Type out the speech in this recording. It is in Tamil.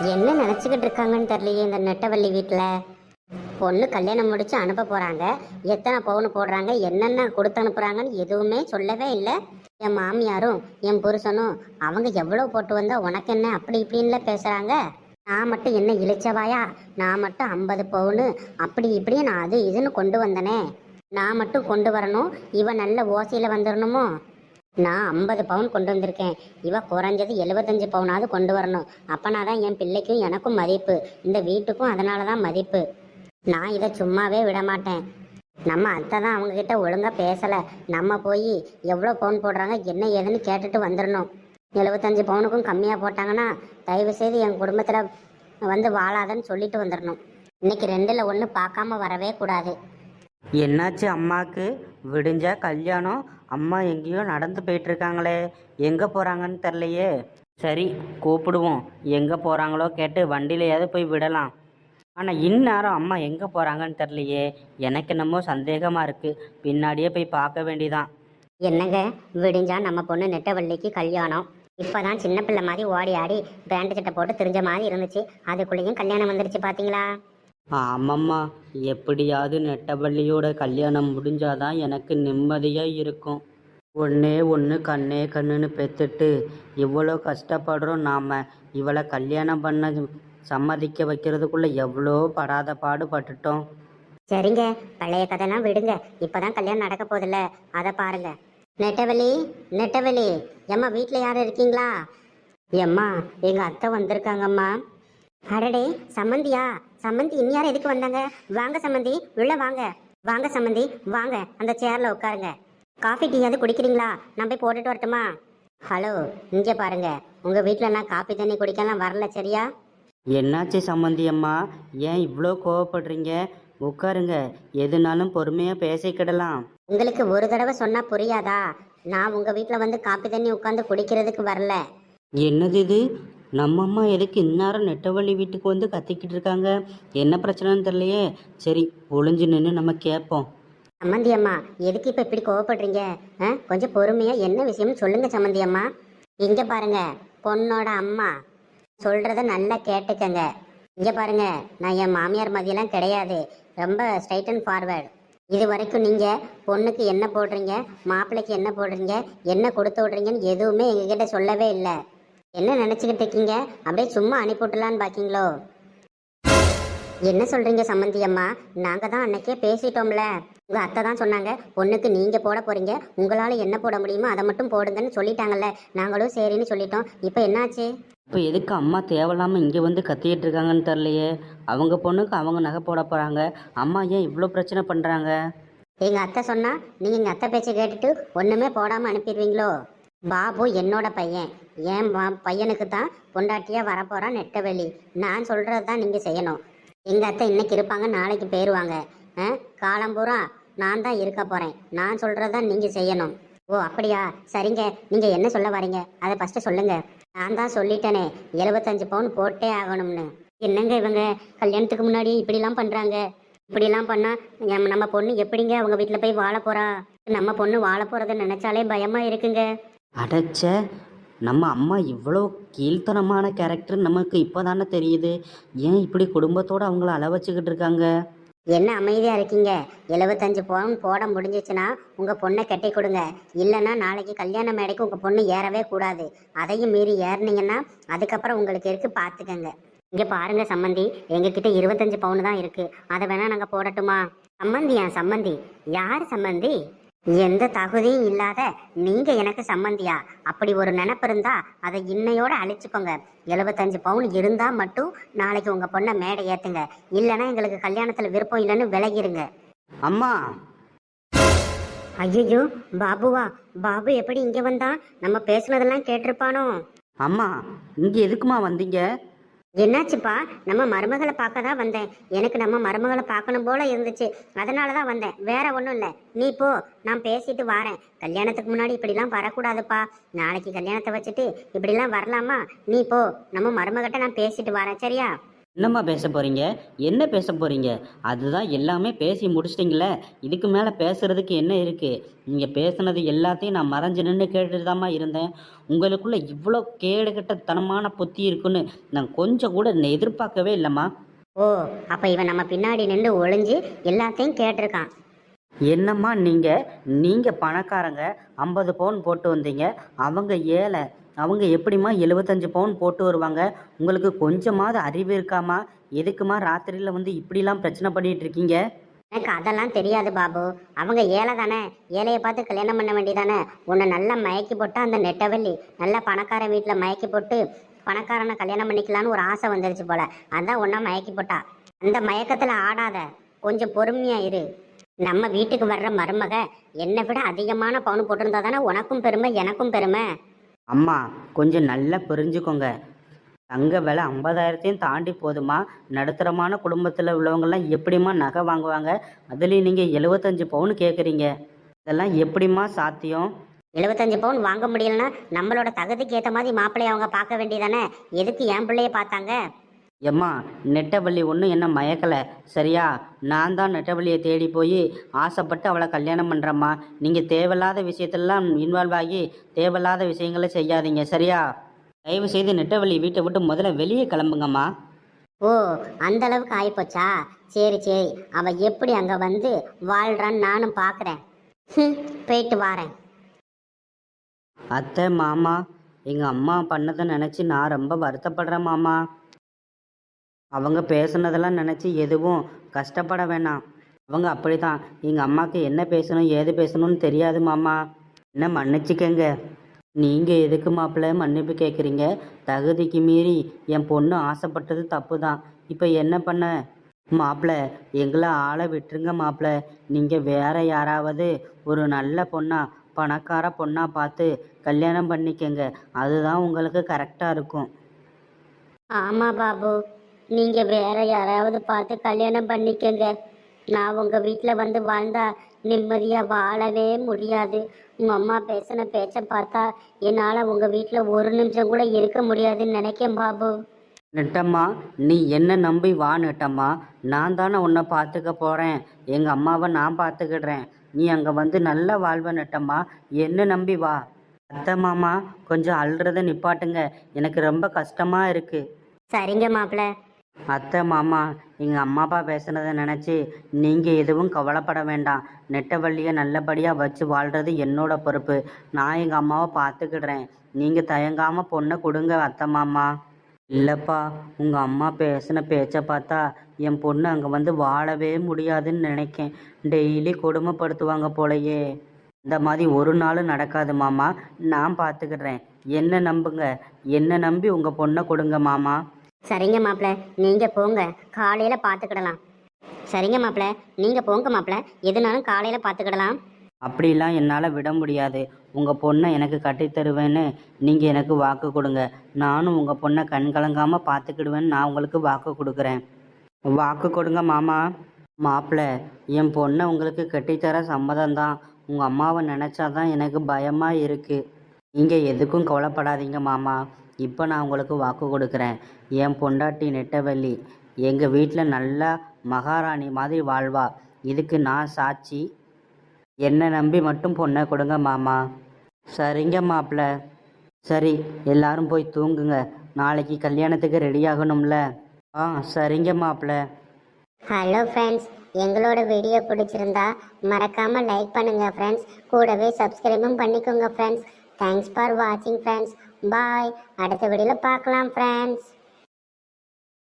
என்ன நினச்சிக்கிட்டு இருக்காங்கன்னு தெரியலையே இந்த நெட்டவள்ளி வீட்டில். பொண்ணு கல்யாணம் முடிச்சு அனுப்ப போகிறாங்க. எத்தனை பவுன் போடுறாங்க, என்னென்ன கொடுத்து அனுப்புகிறாங்கன்னு எதுவுமே சொல்லவே இல்லை. என் மாமியாரும் என் புருஷனும் அவங்க எவ்வளோ போட்டு வந்தா உனக்கு என்ன அப்படி இப்படின்ல பேசுகிறாங்க. நான் மட்டும் என்ன இழிச்சவாயா? நான் மட்டும் 50 பவுனு அப்படி இப்படி நான் அது இதுன்னு கொண்டு வந்தனே. நான் மட்டும் கொண்டு வரணும், இவன் நல்ல ஓசையில் வந்துடணுமோ? நான் 50 பவுன் கொண்டு வந்திருக்கேன், இவ குறைஞ்சது 75 பவுனாவது கொண்டு வரணும். அப்பனா தான் என் பிள்ளைக்கும் எனக்கும் மதிப்பு, இந்த வீட்டுக்கும் அதனால தான் மதிப்பு. நான் இதை சும்மாவே விட மாட்டேன். நம்ம அத்தை தான் அவங்கக்கிட்ட ஒழுங்காக பேசலை. நம்ம போய் எவ்வளோ பவுன் போடுறாங்க என்ன ஏதுன்னு கேட்டுட்டு வந்துடணும். 75 பவுனுக்கும் கம்மியாக போட்டாங்கன்னா தயவு செய்து என் குடும்பத்தில் வந்து வாழாதன்னு சொல்லிட்டு வந்துடணும். இன்னைக்கு 2ல் 1 பார்க்காம வரவே கூடாது. என்னாச்சு அம்மாவுக்கு? விடிஞ்சா கல்யாணம், அம்மா எங்கேயோ நடந்து போயிட்டுருக்காங்களே, எங்கே போகிறாங்கன்னு தெரிலையே. சரி கூப்பிடுவோம், எங்கே போகிறாங்களோ கேட்டு வண்டியிலையாவது போய் விடலாம். ஆனால் இந்நேரம் அம்மா எங்கே போகிறாங்கன்னு தெரிலையே, எனக்கு என்னமோ சந்தேகமாக இருக்குது. பின்னாடியே போய் பார்க்க வேண்டிதான். என்னங்க, விடிஞ்சா நம்ம பொண்ணு நெட்டவள்ளிக்கு கல்யாணம். இப்போதான் சின்ன பிள்ளை மாதிரி ஓடி ஆடி பேண்ட் சட்டை போட்டு தெரிஞ்ச மாதிரி இருந்துச்சு, அதுக்குள்ளேயும் கல்யாணம் வந்துருச்சு பார்த்தீங்களா? ஆமாம்மா, எப்படியாவது நெட்டவள்ளியோட கல்யாணம் முடிஞ்சாதான் எனக்கு நிம்மதியாக இருக்கும். ஒன்றே ஒன்று கண்ணே கண்ணுன்னு பெற்றுட்டு இவ்வளோ கஷ்டப்படுறோம் நாம். இவளை கல்யாணம் பண்ண சம்மதிக்க வைக்கிறதுக்குள்ளே எவ்வளோ படாத பாடுபட்டுட்டோம். சரிங்க, பழைய கதைலாம் விடுங்க. இப்போதான் கல்யாணம் நடக்க போதில்ல, அதை பாருங்க. நெட்டவள்ளி, நெட்டவள்ளி, எம்மா வீட்டில் யாரும் இருக்கீங்களா? எம்மா, எங்கள் அத்தை வந்திருக்காங்கம்மா. அடடே, சம்மந்தியா? சம்மந்தி இனியாரும் எதுக்கு வந்தாங்க? வாங்க சம்மந்தி, உள்ள வாங்க. வாங்க சம்மந்தி, வாங்க, அந்த சேரில் உட்காருங்க. காஃபி டீயாவது குடிக்கிறீங்களா? நான் போய் போட்டுட்டு வரட்டுமா? ஹலோ, இங்கே பாருங்க, உங்கள் வீட்டில் நான் காஃபி தண்ணி குடிக்கலாம் வரல, சரியா? என்னாச்சு சம்மந்தி அம்மா, ஏன் இவ்வளோ கோவப்படுறீங்க? உட்காருங்க, எதுனாலும் பொறுமையாக பேசிக்கிடலாம். உங்களுக்கு ஒரு தடவை சொன்னால் புரியாதா? நான் உங்கள் வீட்டில் வந்து காஃபி தண்ணி உட்காந்து குடிக்கிறதுக்கு வரல. என்னது இது? நம்ம அம்மா எதுக்கு இந்நேரம் நெட்டவள்ளி வீட்டுக்கு வந்து கத்திக்கிட்டு இருக்காங்க? என்ன பிரச்சனைன்னு தெரியலையே. சரி, ஒளிஞ்சு நின்று நம்ம கேட்போம். சம்மந்தி அம்மா, எதுக்கு இப்போ இப்படி கோவப்படுறீங்க? கொஞ்சம் பொறுமையாக என்ன விஷயம்னு சொல்லுங்க சம்மந்தி அம்மா. இங்கே பாருங்க, பொண்ணோட அம்மா சொல்கிறத நல்லா கேட்டுக்கங்க. இங்கே பாருங்க, நான் என் மாமியார் மதியெல்லாம் கிடையாது, ரொம்ப ஸ்ட்ரைட் அண்ட் ஃபார்வேர்டு. இது வரைக்கும் நீங்கள் பொண்ணுக்கு என்ன போடுறீங்க, மாப்பிள்ளைக்கு என்ன போடுறீங்க, என்ன கொடுத்து விட்றீங்கன்னு எதுவுமே எங்ககிட்ட சொல்லவே இல்லை. என்ன நினச்சிக்கிட்டு இருக்கீங்க? அப்படியே சும்மா அனுப்பிவிட்டலான்னு பார்க்கிங்களோ? என்ன சொல்கிறீங்க சம்மந்தி அம்மா? நாங்கள் தான் அன்னைக்கே பேசிட்டோம்ல. உங்கள் அத்தை தான் சொன்னாங்க, பொண்ணுக்கு நீங்கள் போட போகிறீங்க, உங்களால் என்ன போட முடியுமோ அதை மட்டும் போடுங்கன்னு சொல்லிட்டாங்கல்ல. நாங்களும் சரின்னு சொல்லிட்டோம். இப்போ என்னாச்சு? இப்போ எதுக்கு அம்மா தேவையில்லாமல் இங்கே வந்து கத்திக்கிட்டு இருக்காங்கன்னு தெரிலையே. அவங்க பொண்ணுக்கு அவங்க நகை போட போகிறாங்க, அம்மா ஏன் இவ்வளோ பிரச்சனை பண்ணுறாங்க? எங்கள் அத்தை சொன்னால் நீங்கள் எங்கள் அத்தை பேச்சை கேட்டுட்டு ஒன்றுமே போடாமல் அனுப்பிடுவீங்களோ? பாபு என்னோட பையன், என் பையனுக்கு தான் பொண்டாட்டியாக வரப்போகிறான் நெட்டவெளி. நான் சொல்கிறது தான் நீங்கள் செய்யணும். எங்கள் அத்தை இன்னைக்கு இருப்பாங்க, நாளைக்கு போயிடுவாங்க. காலம்பூரா நான் தான் இருக்க போகிறேன், நான் சொல்கிறது தான் நீங்கள் செய்யணும். ஓ அப்படியா? சரிங்க, நீங்கள் என்ன சொல்ல வரீங்க அதை ஃபஸ்ட்டு சொல்லுங்கள். நான் தான் சொல்லிட்டேனே 75 பவுன் போட்டே ஆகணும்னு. என்னங்க இவங்க கல்யாணத்துக்கு முன்னாடி இப்படிலாம் பண்ணுறாங்க? இப்படிலாம் பண்ணால் நம்ம பொண்ணு எப்படிங்க அவங்க வீட்டில் போய் வாழ போகிறா? நம்ம பொண்ணு வாழ போகிறத நினச்சாலே பயமாக இருக்குங்க. அடைச்ச, நம்ம அம்மா இவ்வளோ கீழ்த்தனமான கேரக்டர் நமக்கு இப்போ தானே தெரியுது. ஏன் இப்படி குடும்பத்தோடு அவங்கள அள வச்சுக்கிட்டு இருக்காங்க? என்ன அமைதியாக இருக்கீங்க? 75 பவுன் போட முடிஞ்சிச்சுன்னா உங்கள் பொண்ணை கட்டி கொடுங்க. இல்லைன்னா நாளைக்கு கல்யாண மேடைக்கு உங்கள் பொண்ணு ஏறவே கூடாது. அதையும் மீறி ஏறினீங்கன்னா அதுக்கப்புறம் உங்களுக்கு இருக்குது, பார்த்துக்கங்க. இங்கே பாருங்கள் சம்மந்தி, எங்ககிட்ட 25 பவுன் தான் இருக்குது, அதை வேணால் நாங்கள் போடட்டுமா? சம்மந்தியா? சம்மந்தி யார் சம்மந்தி? எந்த தகுதியும் இல்லாத நீங்கள் எனக்கு சம்மந்தியா? அப்படி ஒரு நினப்பு இருந்தா அதை இன்னையோட அழிச்சுக்கோங்க. 75 பவுன் இருந்தால் மட்டும் நாளைக்கு உங்கள் பொண்ணை மேடை ஏற்றுங்க, இல்லைன்னா எங்களுக்கு கல்யாணத்தில் விருப்பம் இல்லைன்னு விலகிருங்க. அம்மா! ஐயோ, பாபுவா? பாபு எப்படி இங்கே வந்தா? நம்ம பேசுனதெல்லாம் கேட்டிருப்பானோ? அம்மா, இங்கே எதுக்குமா வந்தீங்க? என்னாச்சுப்பா? நம்ம மருமகளை பார்க்க தான் வந்தேன். எனக்கு நம்ம மருமகளை பார்க்கணும் போல இருந்துச்சு, அதனால தான் வந்தேன், வேற ஒன்றும் இல்லை. நீ போ, நான் பேசிட்டு வரேன். கல்யாணத்துக்கு முன்னாடி இப்படிலாம் வரக்கூடாதுப்பா. நாளைக்கு கல்யாணத்தை வச்சுட்டு இப்படிலாம் வரலாமா? நீ போ, நம்ம மருமகிட்ட நான் பேசிட்டு வரேன், சரியா? என்னம்மா பேச போகிறீங்க? என்ன பேச போகிறீங்க? அதுதான் எல்லாமே பேசி முடிச்சிட்டிங்களே, இதுக்கு மேலே பேசுகிறதுக்கு என்ன இருக்குது? நீங்கள் பேசுனது எல்லாத்தையும் நான் மறைஞ்சு நின்று கேட்டுட்டு தாம்மா இருந்தேன். உங்களுக்குள்ளே இவ்வளோ கேடுகெட்டத்தனமான புத்தி இருக்குன்னு நான் கொஞ்சம் கூட எதிர்பார்க்கவே இல்லைம்மா. ஓ, அப்ப இவன் நம்ம பின்னாடி நின்று ஒளிஞ்சு எல்லாத்தையும் கேட்டிருக்கான். என்னம்மா நீங்கள் நீங்கள் பணக்காரங்க, 50 பவுன் போட்டு வந்தீங்க. அவங்க ஏழை. அவங்க எப்படிம்மா 75 பவுன் போட்டு வருவாங்க? உங்களுக்கு கொஞ்சமாவது அறிவு இருக்காம்மா? எதுக்குமா ராத்திரியில் வந்து இப்படிலாம் பிரச்சனை பண்ணிட்டு இருக்கீங்க? எனக்கு அதெல்லாம் தெரியாது பாபு. அவங்க ஏழை தானே, ஏழையை பார்த்து கல்யாணம் பண்ண வேண்டியதானே. உன்னை நல்லா மயக்கி போட்டா அந்த நெட்டவள்ளி நல்ல பணக்கார வீட்டில் மயக்கி போட்டு பணக்காரனை கல்யாணம் பண்ணிக்கலான்னு ஒரு ஆசை வந்துருச்சு போல. அதான் ஒன்றா மயக்கி போட்டா. அந்த மயக்கத்தில் ஆடாத, கொஞ்சம் பொறுமையா இரு. நம்ம வீட்டுக்கு வர்ற மருமக என்னை விட அதிகமான பவுன் போட்டிருந்தா தானே உனக்கும் பெருமை எனக்கும் பெருமை. அம்மா கொஞ்சம் நல்லா புரிஞ்சுக்கோங்க. தங்க விலை 50,000 தாண்டி போதுமா? நடுத்தரமான குடும்பத்தில் உள்ளவங்கெல்லாம் எப்படிம்மா நகை வாங்குவாங்க? அதுலேயும் நீங்கள் 75 பவுன் கேட்குறீங்க. இதெல்லாம் எப்படிம்மா சாத்தியம்? 75 பவுன் வாங்க முடியலன்னா நம்மளோட தகுதிக்கு ஏற்ற மாதிரி மாப்பிள்ளைய அவங்க பார்க்க வேண்டியதானே. எதுக்கு என் பிள்ளைய பார்த்தாங்க? எம்மா, நெட்டவள்ளி ஒன்றும் என்ன மயக்கலை சரியா? நான் தான் நெட்டவள்ளியை தேடி போய் ஆசைப்பட்டு அவளை கல்யாணம் பண்ணுறேம்மா. நீங்கள் தேவையில்லாத விஷயத்தெல்லாம் இன்வால்வ் ஆகி தேவையில்லாத விஷயங்களை செய்யாதீங்க சரியா? தயவு செய்து நெட்டவள்ளி வீட்டை விட்டு முதல்ல வெளியே கிளம்புங்கம்மா. ஓ, அந்த அளவுக்கு ஆயிப்போச்சா? சரி சரி, அவ எப்படி அங்க வந்து வாழ்றான்னு நானும் பார்க்குறேன். போயிட்டு வாரேன். அத்தை மாமா, எங்கள் அம்மா பண்ணதை நினச்சி நான் ரொம்ப வருத்தப்படுறேன் மாமா. அவங்க பேசுனதெல்லாம் நினச்சி எதுவும் கஷ்டப்பட வேணாம். அவங்க அப்படி தான். எங்கள் அம்மாவுக்கு என்ன பேசணும் ஏது பேசணும்னு தெரியாது மாமா. என்ன மன்னிச்சிக்கங்க. நீங்கள் எதுக்கு மாப்பிள்ளை மன்னிப்பு கேட்குறீங்க? தகுதிக்கு மீறி என் பொண்ணு ஆசைப்பட்டது தப்பு தான். இப்போ என்ன பண்ண? மாப்பிள்ளை எங்களை ஆளை விட்டுருங்க மாப்பிள்ளை. நீங்கள் வேற யாராவது ஒரு நல்ல பொண்ணா பணக்கார பொண்ணா பார்த்து கல்யாணம் பண்ணிக்கங்க. அதுதான் உங்களுக்கு கரெக்டாக இருக்கும். ஆமா பாபு, நீங்க வேற யாராவது பார்த்து கல்யாணம் பண்ணிக்கங்க. நான் உங்க வீட்டில் வந்து வாழ்ந்தா நிம்மதியா வாழவே முடியாது. உங்க அம்மா பேசின பேச்ச பார்த்தா என்னால உங்க வீட்டில் ஒரு நிமிஷம் கூட இருக்க முடியாதுன்னு நினைக்கேன் பாபு. நெட்டம்மா, நீ என்ன நம்பி வா நெட்டம்மா. நான் தானே உன்னை பார்த்துக்க போகிறேன். எங்கள் அம்மாவை நான் பார்த்துக்கிடுறேன். நீ அங்கே வந்து நல்ல வாழ்வ நெட்டம்மா. என்ன நம்பி வா. அத்தை மாமா கொஞ்சம் அழுறத நிப்பாட்டுங்க. எனக்கு ரொம்ப கஷ்டமாக இருக்குது. சரிங்க மாப்பிள்ள. அத்தை மாமா, எங்கள் அம்மா அப்பா பேசுனதை நினச்சி நீங்கள் எதுவும் கவலைப்பட வேண்டாம். நெட்டவள்ளியை நல்லபடியாக வச்சு வாழ்கிறது என்னோட பொறுப்பு. நான் எங்கள் அம்மாவை பார்த்துக்கிடுறேன். நீங்கள் தயங்காமல் பொண்ணை கொடுங்க அத்தை மாமா. இல்லைப்பா, உங்கள் அம்மா பேசின பேச்சை பார்த்தா என் பொண்ணு அங்கே வந்து வாழவே முடியாதுன்னு நினைக்கேன். டெய்லி கொடுமைப்படுத்துவாங்க போலையே. இந்த மாதிரி ஒரு நாளும் நடக்காது மாமா. நான் பார்த்துக்கிடுறேன். என்ன நம்புங்க. என்ன நம்பி உங்கள் பொண்ணை கொடுங்க மாமா. சரிங்க மாப்பிள்ள, நீங்க போங்க, காலையில பார்த்துக்கிடலாம். சரிங்க மாப்பிள்ள, நீங்க போங்க மாப்பிள்ள, எதுனாலும் காலையில பார்த்துக்கிடலாம். அப்படிலாம் என்னால் விட முடியாது. உங்கள் பொண்ணை எனக்கு கட்டித்தருவேன்னு நீங்கள் எனக்கு வாக்கு கொடுங்க. நானும் உங்கள் பொண்ணை கண் கலங்காமல் பார்த்துக்கிடுவேன்னு நான் உங்களுக்கு வாக்கு கொடுக்குறேன். வாக்கு கொடுங்க மாமா. மாப்பிள்ளை, என் பொண்ணை உங்களுக்கு கட்டித்தர சம்மதம்தான். உங்கள் அம்மாவை நினச்சாதான் எனக்கு பயமாக இருக்குது. நீங்கள் எதுக்கும் கவலைப்படாதீங்க மாமா. இப்போ நான் உங்களுக்கு வாக்கு கொடுக்குறேன். என் பொண்டாட்டி நெட்டவள்ளி எங்கள் வீட்டில் நல்லா மகாராணி மாதிரி வாழ்வா. இதுக்கு நான் சாட்சி. என்னை நம்பி மட்டும் பொண்ணை கொடுங்க மாமா. சரிங்க மாப்பிள்ள. சரி, எல்லாரும் போய் தூங்குங்க. நாளைக்கு கல்யாணத்துக்கு ரெடி ஆகணும்ல. சரிங்க மாப்பிள்ள. ஹலோ ஃப்ரெண்ட்ஸ், எங்களோட வீடியோ பிடிச்சிருந்தா மறக்காம லைக் பண்ணுங்க ஃப்ரெண்ட்ஸ். கூடவே சப்ஸ்கிரைபும் பண்ணிக்கோங்க ஃப்ரெண்ட்ஸ். தேங்க்ஸ் ஃபார் வாட்சிங் ஃப்ரெண்ட்ஸ். பாய். அடுத்த வீடியோவில் பார்க்கலாம் ஃப்ரெண்ட்ஸ்.